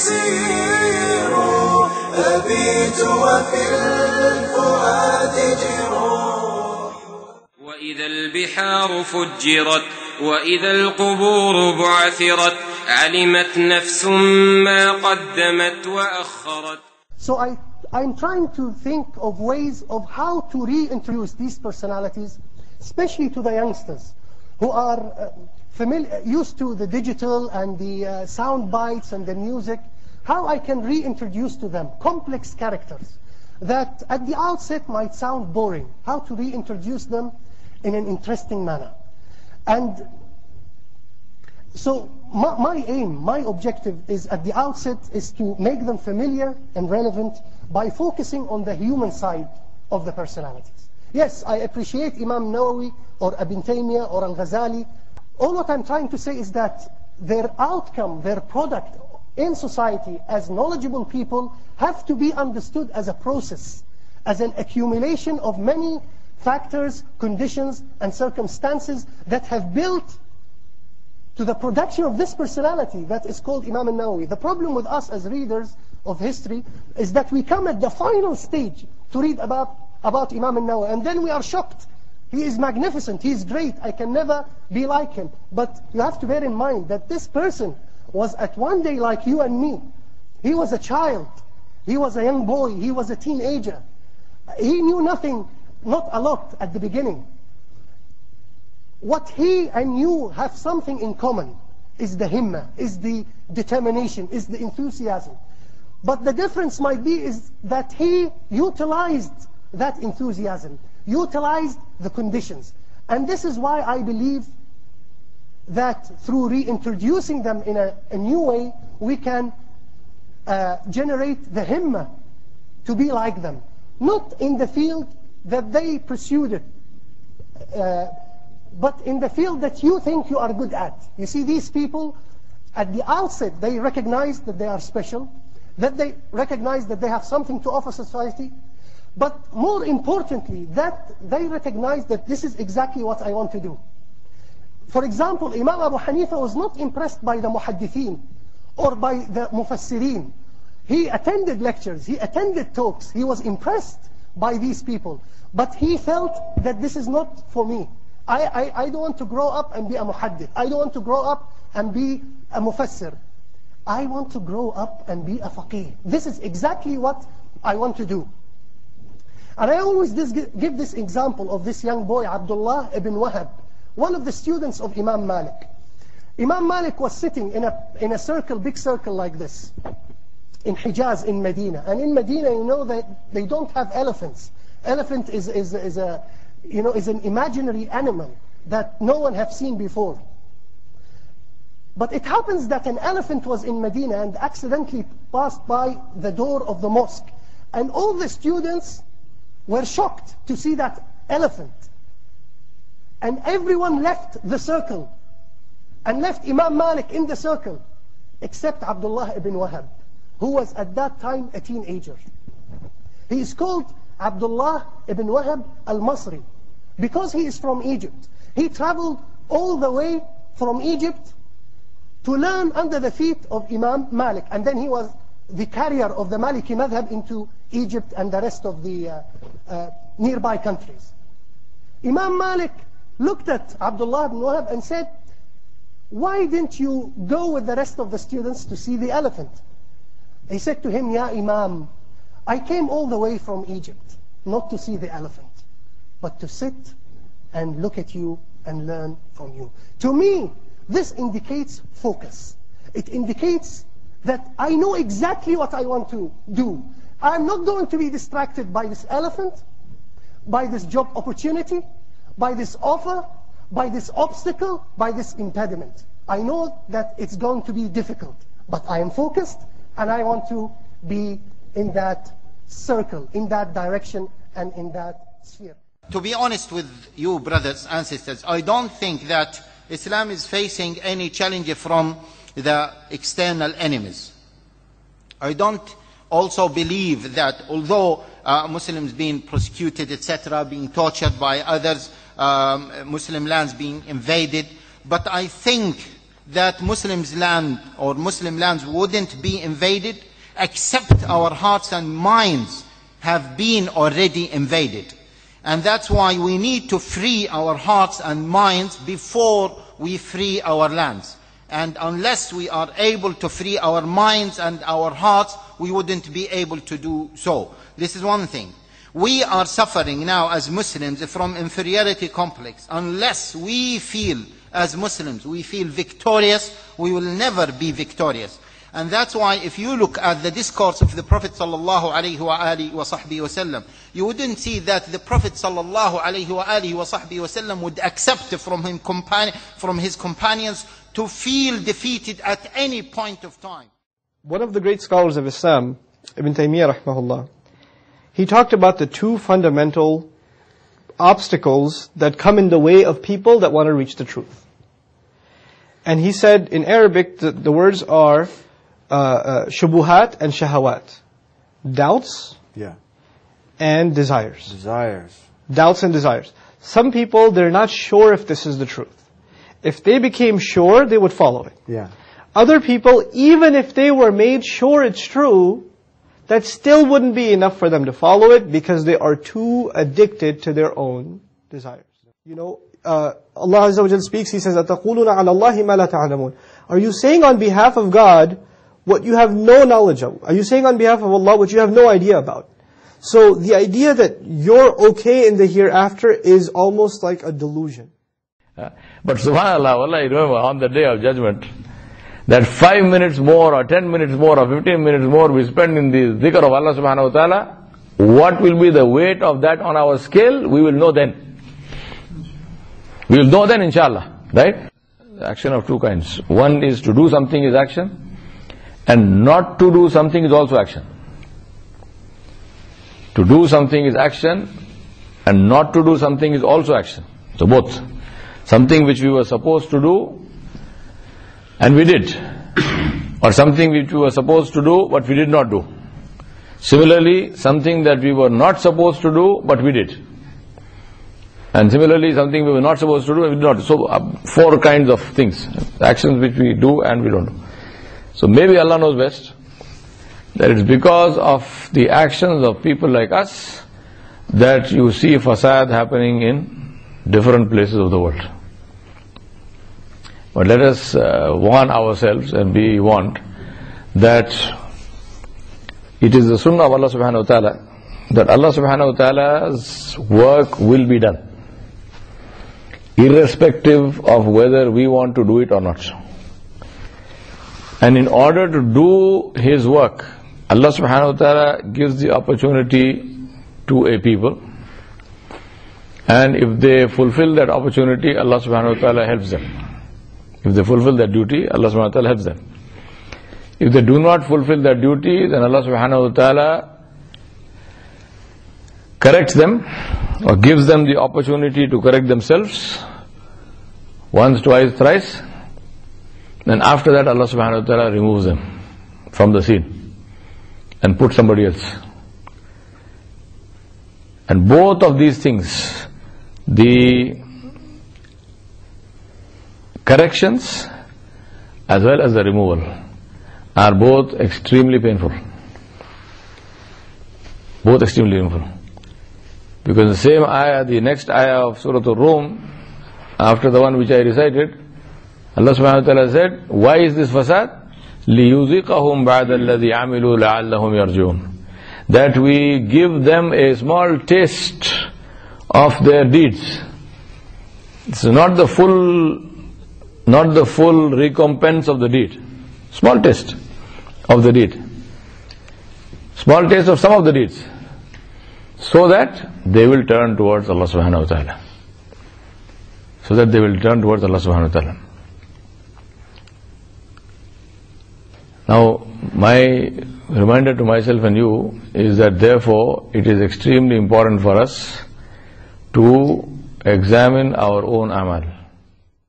يسير أبيت وفي الفؤاد جروح وإذا البحار فجرت وإذا القبور بعثرت علمت نفس ما قدمت وأخرت. So I'm trying to think of ways of how to reintroduce these personalities, especially to the youngsters who are used to the digital and the sound bites and the music, how I can reintroduce to them complex characters that at the outset might sound boring, how to reintroduce them in an interesting manner. And so my aim, my objective is at the outset is to make them familiar and relevant by focusing on the human side of the personalities. Yes, I appreciate Imam Nawawi or Ibn Taymiyyah or Al-Ghazali. All what I'm trying to say is that their outcome, their product in society as knowledgeable people have to be understood as a process, as an accumulation of many factors, conditions, and circumstances that have built to the production of this personality that is called Imam al-Nawawi. The problem with us as readers of history is that we come at the final stage to read about Imam al-Nawawi, and then we are shocked. He is magnificent, he is great, I can never be like him. But you have to bear in mind that this person was at one day like you and me. He was a child, he was a young boy, he was a teenager. He knew nothing, not a lot at the beginning. What he and you have something in common is the himma, is the determination, is the enthusiasm. But the difference might be is that he utilized that enthusiasm, utilized the conditions. And this is why I believe that through reintroducing them in a new way, we can generate the himma to be like them. Not in the field that they pursued it, but in the field that you think you are good at. You see, these people, at the outset, they recognize that they are special, that they recognize that they have something to offer society, but more importantly, that they recognize that this is exactly what I want to do. For example, Imam Abu Hanifa was not impressed by the muhaddithin or by the mufassirin. He attended lectures, he attended talks, he was impressed by these people, but he felt that this is not for me. I don't want to grow up and be a muhaddith. I don't want to grow up and be a mufassir. I want to grow up and be a faqih. This is exactly what I want to do. And I always give this example of this young boy, Abdullah ibn Wahab, one of the students of Imam Malik. Imam Malik was sitting in a circle, big circle like this, in Hijaz, in Medina. And in Medina, you know that they don't have elephants. Elephant is an imaginary animal that no one have seen before. But it happens that an elephant was in Medina and accidentally passed by the door of the mosque. And all the students were shocked to see that elephant. And everyone left the circle and left Imam Malik in the circle, except Abdullah ibn Wahab, who was at that time a teenager. He is called Abdullah ibn Wahab al-Masri because he is from Egypt. He traveled all the way from Egypt to learn under the feet of Imam Malik, and then he was the carrier of the Maliki madhab into Egypt and the rest of the nearby countries. Imam Malik looked at Abdullah ibn Wahab and said, "Why didn't you go with the rest of the students to see the elephant?" He said to him, "Ya Imam, I came all the way from Egypt, not to see the elephant, but to sit and look at you and learn from you." To me, this indicates focus. It indicates that I know exactly what I want to do. I'm not going to be distracted by this elephant, by this job opportunity, by this offer, by this obstacle, by this impediment. I know that it's going to be difficult, but I am focused and I want to be in that circle, in that direction, and in that sphere. To be honest with you, brothers and sisters, I don't think that Islam is facing any challenge from the external enemies. I don't also believe that although Muslims being persecuted, etc., being tortured by others, Muslim lands being invaded, but I think that Muslims land or Muslim lands wouldn't be invaded, except our hearts and minds have been already invaded. And that's why we need to free our hearts and minds before we free our lands. And unless we are able to free our minds and our hearts, we wouldn't be able to do so. This is one thing. We are suffering now as Muslims from inferiority complex. Unless we feel as Muslims, we feel victorious, we will never be victorious. And that's why if you look at the discourse of the Prophet sallallahu alaihi wasallam, you wouldn't see that the Prophet sallallahu alaihi wasallam would accept from his companions to feel defeated at any point of time. One of the great scholars of Islam, Ibn Taymiyyah rahmahullah, he talked about the two fundamental obstacles that come in the way of people that want to reach the truth. And he said in Arabic the words are shubuhat and shahawat. Doubts and desires. Doubts and desires. Some people, they're not sure if this is the truth. If they became sure, they would follow it. Other people, even if they were made sure it's true, that still wouldn't be enough for them to follow it because they are too addicted to their own desires. You know, Allah Azza wa Jal speaks, He says, أَتَقُولُونَ عَلَى اللَّهِ مَا لَا تَعْلَمُونَ. Are you saying on behalf of God what you have no knowledge of? Are you saying on behalf of Allah what you have no idea about? So the idea that you're okay in the hereafter is almost like a delusion. But subhanAllah, Allah, you remember on the day of judgment, that 5 minutes more or 10 minutes more or 15 minutes more we spend in the dhikr of Allah subhanahu wa ta'ala, what will be the weight of that on our scale, we will know then. We will know then, inshallah. Right? Action of two kinds. One is to do something is action, and not to do something is also action. To do something is action, and not to do something is also action. So both. Something which we were supposed to do, and we did. Or something which we were supposed to do, but we did not do. Similarly, something that we were not supposed to do, but we did. And similarly, something we were not supposed to do, and we did not. So, 4 kinds of things. Actions which we do and we don't do. So maybe Allah knows best that it's because of the actions of people like us that you see fasad happening in different places of the world. But let us warn ourselves and be warned that it is the sunnah of Allah subhanahu wa ta'ala that Allah subhanahu wa ta'ala's work will be done, irrespective of whether we want to do it or not. And in order to do His work, Allah subhanahu wa ta'ala gives the opportunity to a people, and if they fulfill that opportunity, Allah subhanahu wa ta'ala helps them. If they fulfill that duty, Allah subhanahu wa ta'ala helps them. If they do not fulfill that duty, then Allah subhanahu wa ta'ala corrects them or gives them the opportunity to correct themselves once, twice, thrice. Then after that, Allah subhanahu wa ta'ala removes them from the scene and puts somebody else. And both of these things, the corrections as well as the removal, are both extremely painful. Both extremely painful. Because the same ayah, the next ayah of Surah Al-Rum, after the one which I recited, Allah subhanahu wa ta'ala said, why is this fasad? لِيُذِقَهُمْ بَعْدَ الَّذِي عَمِلُوا لَعَلَّهُمْ يَرْجُونَ. That we give them a small taste of their deeds. It's not the full recompense of the deed. Small taste of the deed. Small taste of some of the deeds. So that they will turn towards Allah subhanahu wa ta'ala. So that they will turn towards Allah subhanahu wa ta'ala. Now, my reminder to myself and you is that therefore it is extremely important for us to examine our own amal.